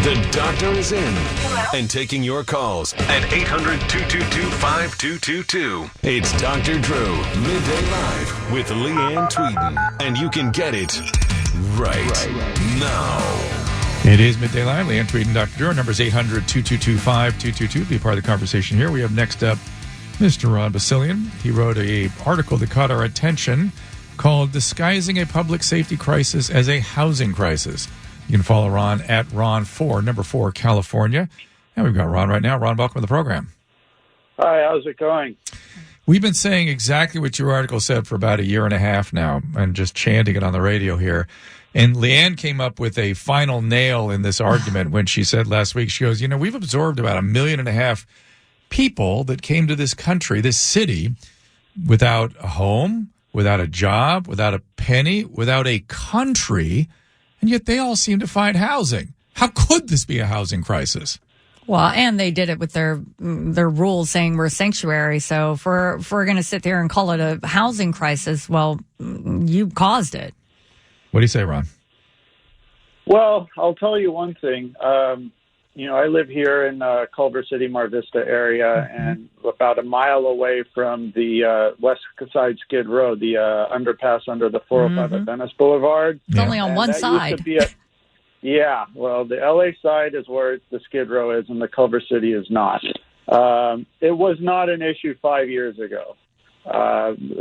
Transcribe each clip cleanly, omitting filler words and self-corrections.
The doctor is in and taking your calls at 800-222-5222. It's Dr. Drew, Midday Live with Leeann Tweeden. And you can get it right now. It is Midday Live. Leeann Tweeden, Dr. Drew. Our number is 800-222-5222. Be part of the conversation here. We have next up Mr. Ron Basilian. He wrote an article that caught our attention called Disguising a Public Safety Crisis as a Housing Crisis. You can follow Ron at Ron4, number 4, California. And we've got Ron right now. Ron, welcome to the program. Hi, how's it going? We've been saying exactly what your article said for about a year and a half now and just chanting it on the radio here. And Leanne came up with a final nail in this argument when she said last week, she goes, we've absorbed about 1.5 million people that came to this country, this city, without a home, without a job, without a penny, without a country, and yet they all seem to find housing. How could this be a housing crisis? Well, and they did it with their rules saying we're a sanctuary. So if we're going to sit there and call it a housing crisis, well, you caused it. What do you say, Ron? Well, I'll tell you one thing. I live here in Culver City, Mar Vista area, and about a mile away from the West Side Skid Row, the underpass under the 405 at Venice Boulevard. It's only on one side. Used to be well, the LA side is where the Skid Row is, and the Culver City is not. It was not an issue 5 years ago.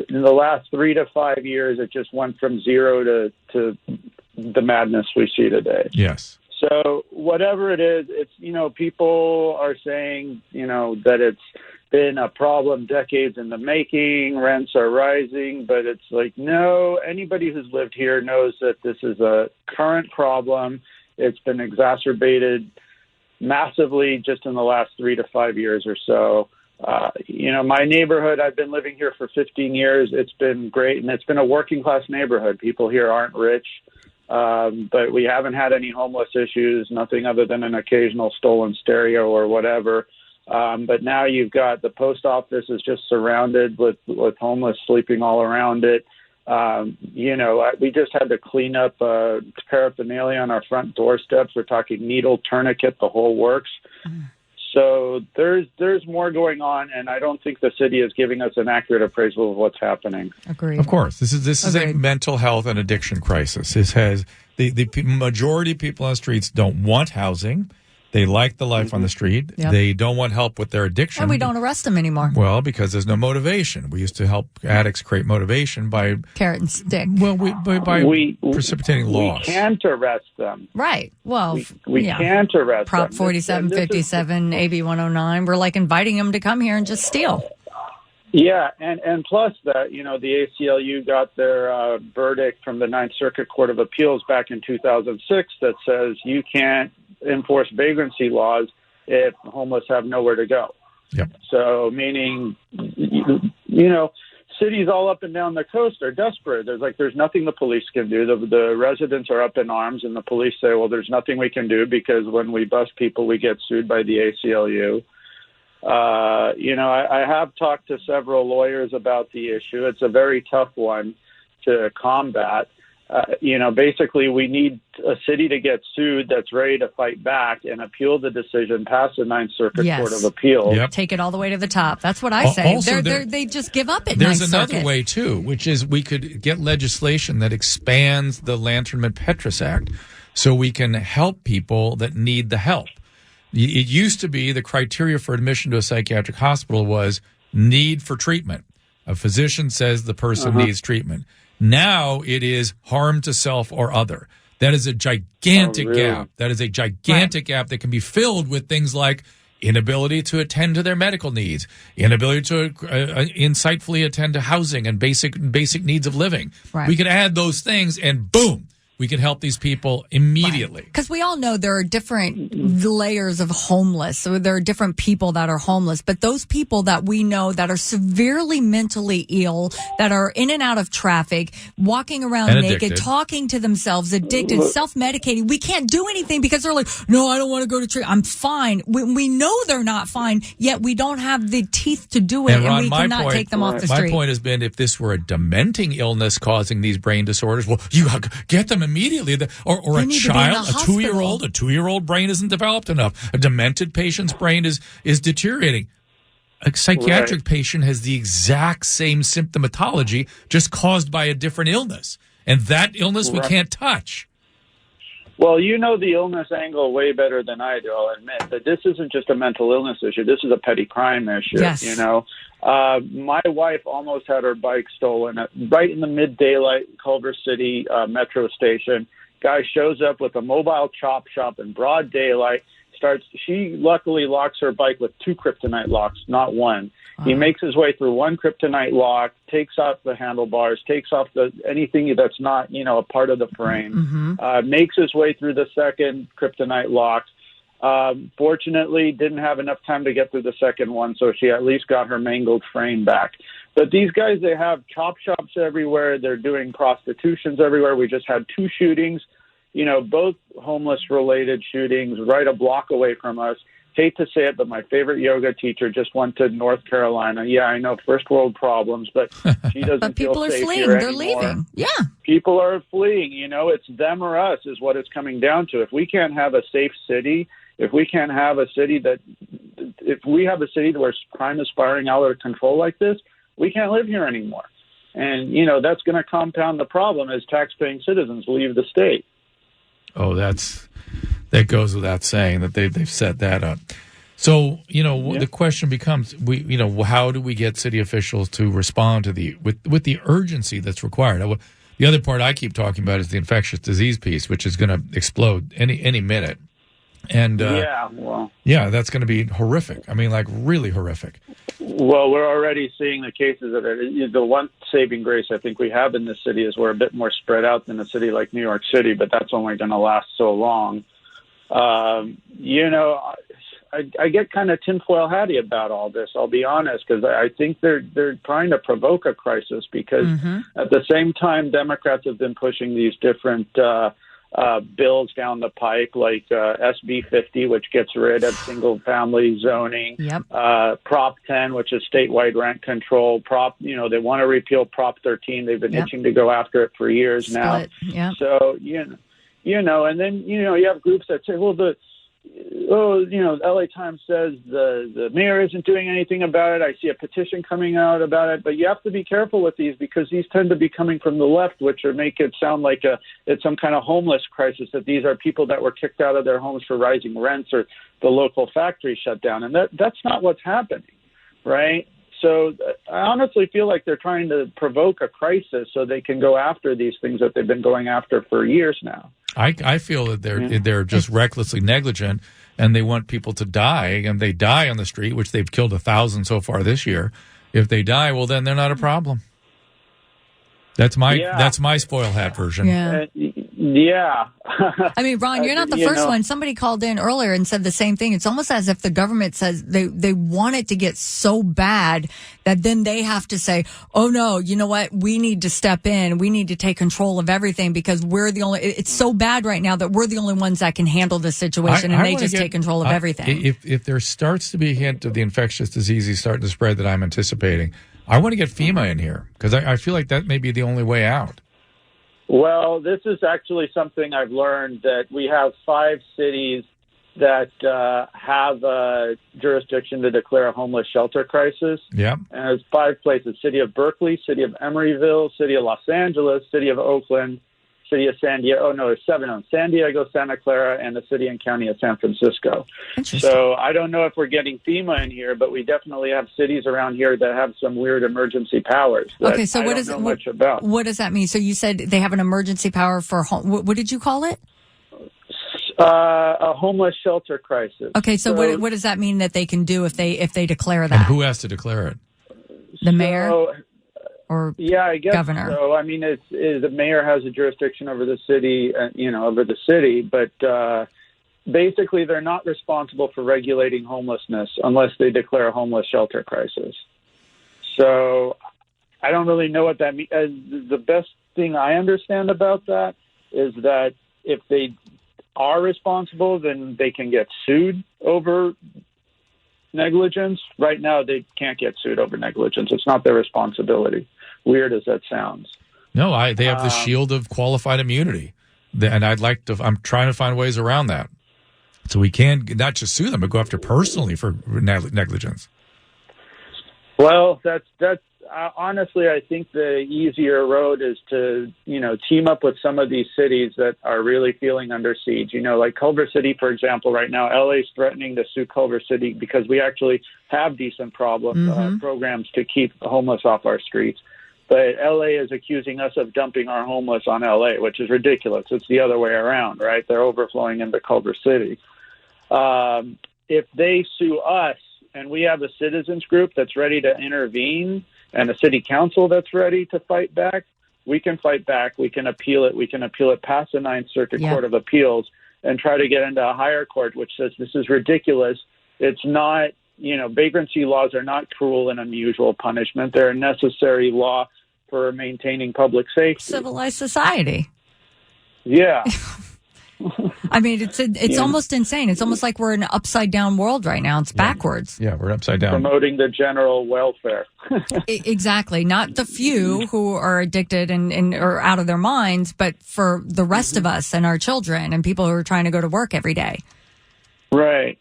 In the last 3 to 5 years, it just went from zero to the madness we see today. Yes. So whatever it is, it's, people are saying, that it's been a problem decades in the making, rents are rising, but it's like, no, anybody who's lived here knows that this is a current problem. It's been exacerbated massively just in the last 3 to 5 years or so. My neighborhood, I've been living here for 15 years. It's been great, and it's been a working class neighborhood. People here aren't rich. But we haven't had any homeless issues, nothing other than an occasional stolen stereo or whatever. But now you've got the post office is just surrounded with homeless sleeping all around it. We just had to clean up paraphernalia on our front doorsteps. We're talking needle, tourniquet, the whole works. So there's more going on, and I don't think the city is giving us an accurate appraisal of what's happening. Agreed. Of course, this is a mental health and addiction crisis. This has the majority of people on the streets don't want housing. They like the life on the street. Yep. They don't want help with their addiction. And we don't arrest them anymore. Well, because there's no motivation. We used to help addicts create motivation by carrot and stick. Well, by precipitating laws. We can't arrest them. Right. Well, we can't arrest Prop them. 4757, AB 109. We're like inviting them to come here and just steal. Yeah, and plus that, the ACLU got their verdict from the Ninth Circuit Court of Appeals back in 2006 that says you can't enforce vagrancy laws if homeless have nowhere to go. Yep. So meaning, cities all up and down the coast are desperate. There's nothing the police can do. The residents are up in arms, and the police say, well, there's nothing we can do because when we bust people, we get sued by the ACLU. I have talked to several lawyers about the issue. It's a very tough one to combat. Basically, we need a city to get sued that's ready to fight back and appeal the decision past the Ninth Circuit Court of Appeals. Yep. Take it all the way to the top. That's what I say. Also, they just give up at Ninth Circuit. There's another way, too, which is we could get legislation that expands the Lanternman-Petrus Act so we can help people that need the help. It used to be the criteria for admission to a psychiatric hospital was need for treatment. A physician says the person needs treatment. Now it is harm to self or other. That is a gigantic gap. That is a gigantic gap that can be filled with things like inability to attend to their medical needs, inability to insightfully attend to housing and basic needs of living. Right. We could add those things and boom, we can help these people immediately. Because we all know there are different layers of homeless. So there are different people that are homeless. But those people that we know that are severely mentally ill, that are in and out of traffic, walking around naked, talking to themselves, addicted, self-medicating, we can't do anything because they're like, no, I don't want to go to treatment. I'm fine. We know they're not fine, yet we don't have the teeth to do it, and we cannot take them off the street. My point has been if this were a dementing illness causing these brain disorders, well, you get them and immediately. Or a child, a 2-year-old brain isn't developed enough. A demented patient's brain is deteriorating. A psychiatric patient has the exact same symptomatology, just caused by a different illness. And that illness we can't touch. Well, you know the illness angle way better than I do, I'll admit. That this isn't just a mental illness issue. This is a petty crime issue, you know. My wife almost had her bike stolen right in the mid-daylight Culver City metro station. Guy shows up with a mobile chop shop in broad daylight. She luckily locks her bike with 2 kryptonite locks, not one. He makes his way through one kryptonite lock, takes off the handlebars, takes off anything that's not, you know, a part of the frame, makes his way through the second kryptonite lock. Fortunately, didn't have enough time to get through the second one, so she at least got her mangled frame back. But these guys, they have chop shops everywhere. They're doing prostitutions everywhere. We just had 2 shootings, you know, both homeless-related shootings right a block away from us. Hate to say it, but my favorite yoga teacher just went to North Carolina. Yeah, I know, first world problems, but she doesn't but feel people are safe fleeing. here They're anymore. leaving. Yeah. People are fleeing. You know, it's them or us is what it's coming down to. If we can't have a safe city, if we have a city where crime is spiraling out of control like this, we can't live here anymore. And, you know, that's going to compound the problem as taxpaying citizens leave the state. Oh, that goes without saying that they've set that up. So, you know, the question becomes, how do we get city officials to respond to with the urgency that's required? The other part I keep talking about is the infectious disease piece, which is going to explode any minute. And that's going to be horrific. I mean, like really horrific. Well, we're already seeing the cases of it. The one saving grace I think we have in this city is we're a bit more spread out than a city like New York City, but that's only going to last so long. You know, I get kind of tinfoil hatty about all this, I'll be honest, because I think they're trying to provoke a crisis because at the same time, Democrats have been pushing these different bills down the pike, like SB 50, which gets rid of single-family zoning, Prop 10, which is statewide rent control, they want to repeal Prop 13. They've been itching to go after it for years now. So, you know, and then, you know, you have groups that say, well, LA Times says the mayor isn't doing anything about it. I see a petition coming out about it. But you have to be careful with these because these tend to be coming from the left, which make it sound like it's some kind of homeless crisis, that these are people that were kicked out of their homes for rising rents or the local factory shut down. And that's not what's happening, right? So I honestly feel like they're trying to provoke a crisis so they can go after these things that they've been going after for years now. I feel that they're just recklessly negligent, and they want people to die, and they die on the street, which they've killed 1,000 so far this year. If they die, well, then they're not a problem. That's my spoil hat version. Yeah. I mean, Ron, you're not the first one. Somebody called in earlier and said the same thing. It's almost as if the government says they want it to get so bad that then they have to say, oh, no, you know what? We need to step in. We need to take control of everything because it's so bad right now that we're the only ones that can handle this situation, and they just take control of everything. If there starts to be a hint of the infectious disease starting to spread that I'm anticipating, I want to get FEMA in here because I feel like that may be the only way out. Well, this is actually something I've learned, that we have 5 cities that have a jurisdiction to declare a homeless shelter crisis. Yeah. And there's 5 places: City of Berkeley, City of Emeryville, City of Los Angeles, City of Oakland, City of San Diego. Oh, no, there's 7 of them: San Diego, Santa Clara, and the City and County of San Francisco. So I don't know if we're getting FEMA in here, but we definitely have cities around here that have some weird emergency powers. Okay, so what does that mean? So you said they have an emergency power for what did you call it? A homeless shelter crisis. Okay, so what does that mean that they can do if they declare that? And who has to declare it? The mayor? Or I guess governor. So. I mean, the mayor has a jurisdiction over the city, but basically they're not responsible for regulating homelessness unless they declare a homeless shelter crisis. So I don't really know what that means. The best thing I understand about that is that if they are responsible, then they can get sued over negligence. Right now, they can't get sued over negligence. It's not their responsibility. Weird as that sounds. No, they have the shield of qualified immunity. And I'm trying to find ways around that. So we can not just sue them, but go after personally for negligence. Well, that's honestly, I think the easier road is to, team up with some of these cities that are really feeling under siege. Like Culver City, for example, right now, LA is threatening to sue Culver City because we actually have decent programs to keep the homeless off our streets. But LA is accusing us of dumping our homeless on LA, which is ridiculous. It's the other way around, right? They're overflowing into Culver City. If they sue us and we have a citizens group that's ready to intervene and a city council that's ready to fight back, we can fight back. We can appeal it. We can appeal it past the Ninth Circuit Court of Appeals and try to get into a higher court, which says this is ridiculous. It's not, vagrancy laws are not cruel and unusual punishment. They're a necessary law for maintaining public safety. Civilized society. Yeah. I mean, it's almost insane. It's almost like we're in an upside down world right now. It's backwards. Yeah, we're upside down. Promoting the general welfare. Exactly. Not the few who are addicted and are out of their minds, but for the rest of us and our children and people who are trying to go to work every day. Right.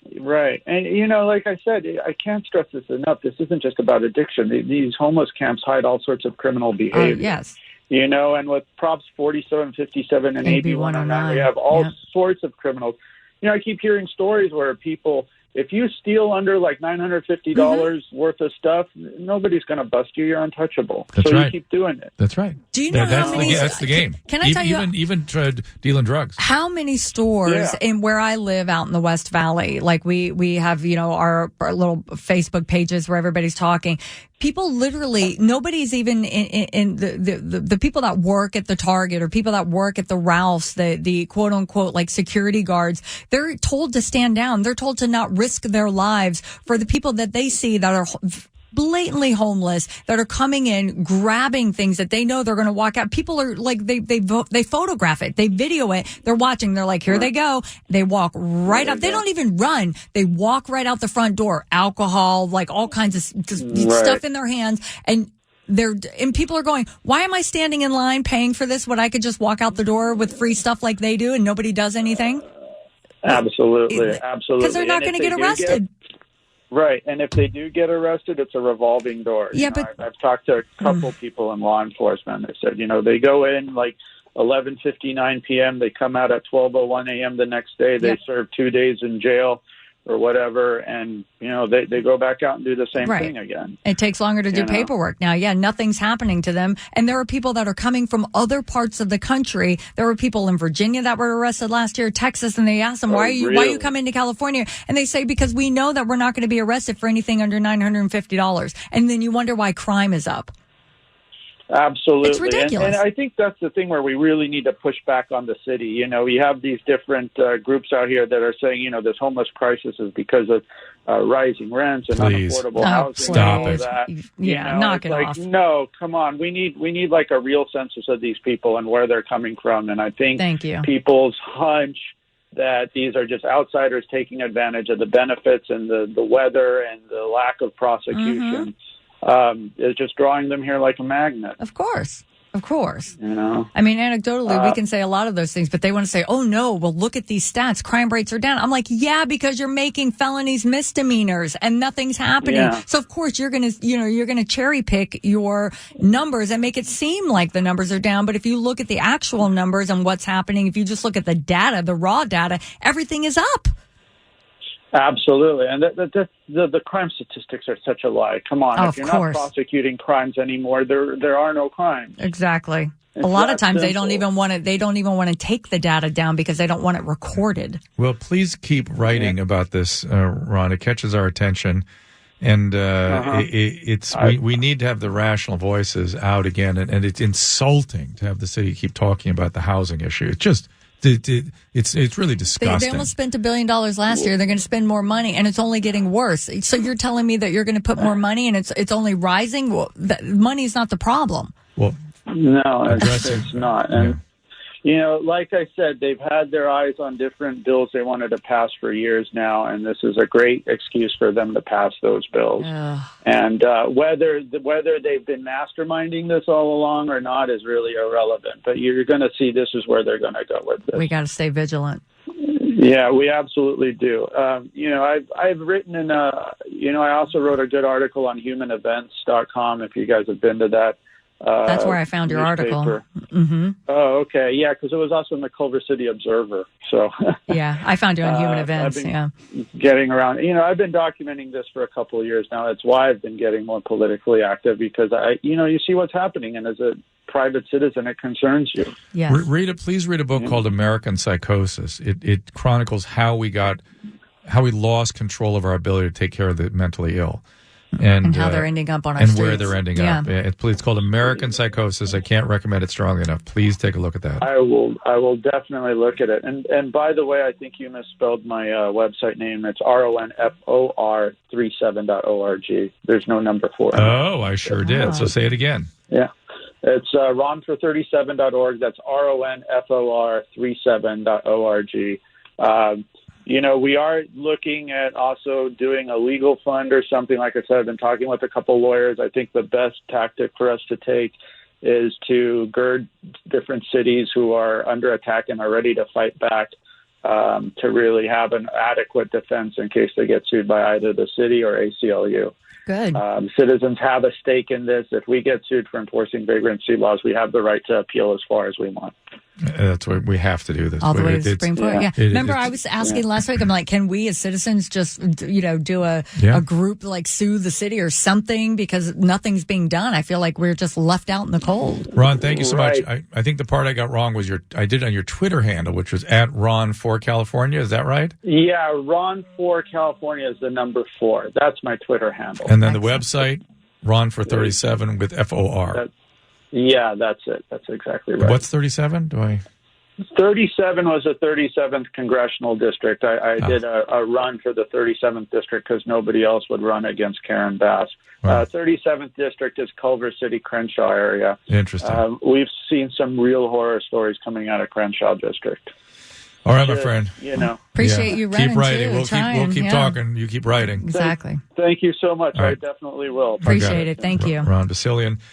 And, like I said, I can't stress this enough. This isn't just about addiction. These homeless camps hide all sorts of criminal behavior. Yes. And with Props 47, 57, and AB 109, we have all sorts of criminals. I keep hearing stories where people, if you steal under like $950 worth of stuff, nobody's going to bust you. You're untouchable. That's so right. You keep doing it. That's right. Do you know how many? That's the game. Can I tell you? Even dealing drugs. How many stores in where I live out in the West Valley, like we have, our little Facebook pages where everybody's talking. People literally, nobody's even in the people that work at the Target or people that work at the Ralph's, the quote unquote like security guards, they're told to stand down. They're told to not risk their lives for the people that they see that are blatantly homeless, that are coming in, grabbing things that they know they're going to walk out. People are like, they photograph it, they video it, they're watching, they're like, here they go. They walk right up. They don't even run. They walk right out the front door. Alcohol, like all kinds of stuff in their hands. And people are going, why am I standing in line paying for this when I could just walk out the door with free stuff like they do and nobody does anything? Absolutely. Because they're not going to get arrested. Right, and if they do get arrested, it's a revolving door. Yeah, I've talked to a couple people in law enforcement. They said, they go in like 11:59 p.m., they come out at 12:01 a.m. the next day. They serve 2 days in jail or whatever, and they go back out and do the same thing again. It takes longer to do paperwork now. Yeah, nothing's happening to them, and there are people that are coming from other parts of the country. There were people in Virginia that were arrested last year, Texas, and they asked them, why are you coming to California? And they say, because we know that we're not going to be arrested for anything under $950. And then you wonder why crime is up. Absolutely. It's ridiculous. And I think that's the thing where we really need to push back on the city. We have these different groups out here that are saying, this homeless crisis is because of rising rents and unaffordable housing. Stop and all it. that. Knock it off. No, come on. We need like a real census of these people and where they're coming from. And I think people's hunch that these are just outsiders taking advantage of the benefits and the weather and the lack of prosecution. Is just drawing them here like a magnet. Of course. I mean, anecdotally, we can say a lot of those things, but they want to say, oh no, well, look at these stats. Crime rates are down. I'm like, yeah, because you're making felonies misdemeanors and nothing's happening. Yeah. So of course you're going to cherry pick your numbers and make it seem like the numbers are down. But if you look at the actual numbers and what's happening, if you just look at the data, the raw data, everything is up. Absolutely. And the crime statistics are such a lie. Come on. If you're not prosecuting crimes anymore, there are no crimes. Exactly. A lot of times they don't even want to take the data down because they don't want it recorded. Well, please keep writing about this, Ron. It catches our attention. And we need to have the rational voices out again. And it's insulting to have the city keep talking about the housing issue. It's just... It's really disgusting. They almost spent $1 billion last year. They're going to spend more money, and it's only getting worse. So you're telling me that you're going to put more money, and it's only rising? Well, money is not the problem. Well, no, it's not. And like I said, they've had their eyes on different bills they wanted to pass for years now, and this is a great excuse for them to pass those bills. And whether they've been masterminding this all along or not is really irrelevant. But you're going to see this is where they're going to go with this. We got to stay vigilant. Yeah, we absolutely do. I've written I also wrote a good article on humanevents.com, if you guys have been to that. That's where I found your article. Mm-hmm. Oh, okay. Yeah, because it was also in the Culver City Observer. So yeah, I found you on Human Events. Getting around. I've been documenting this for a couple of years now. That's why I've been getting more politically active, because you see what's happening, and as a private citizen, it concerns you. Yes. Please read a book called American Psychosis. It chronicles how we lost control of our ability to take care of the mentally ill. And how they're ending up on our and streets. where they're ending up. It's called American Psychosis. I can't recommend it strongly enough. Please take a look at that. I will definitely look at it. And by the way, I think you misspelled my website name. It's ronfor37.org. There's no number 4. Oh, I sure did. So say it again. Yeah. It's ronfor37.org. That's ronfor37.org. We are looking at also doing a legal fund or something. Like I said, I've been talking with a couple lawyers. I think the best tactic for us to take is to gird different cities who are under attack and are ready to fight back, to really have an adequate defense in case they get sued by either the city or ACLU. Good. Citizens have a stake in this. If we get sued for enforcing vagrancy laws, we have the right to appeal as far as we want. That's why we have to do this. All the way to the Supreme Court. Yeah. Remember, I was asking last week, I'm like, can we as citizens just, do a group, like sue the city or something, because nothing's being done? I feel like we're just left out in the cold. Ron, thank you so much. I think the part I got wrong was I did on your Twitter handle, which was at Ron4California. Is that right? Yeah, Ron4California is the number 4. That's my Twitter handle. And then the website, Ron437 with FOR. Yeah, that's it. That's exactly right. What's 37? 37 was the 37th congressional district. I did a run for the 37th district because nobody else would run against Karen Bass. Wow. 37th district is Culver City, Crenshaw area. Interesting. We've seen some real horror stories coming out of Crenshaw district. All right, my friend. Appreciate you running. Keep writing. Too, we'll keep talking. You keep writing. Exactly. Thank you so much. All right. I definitely will. Appreciate it. Thank you. Ron Basilian.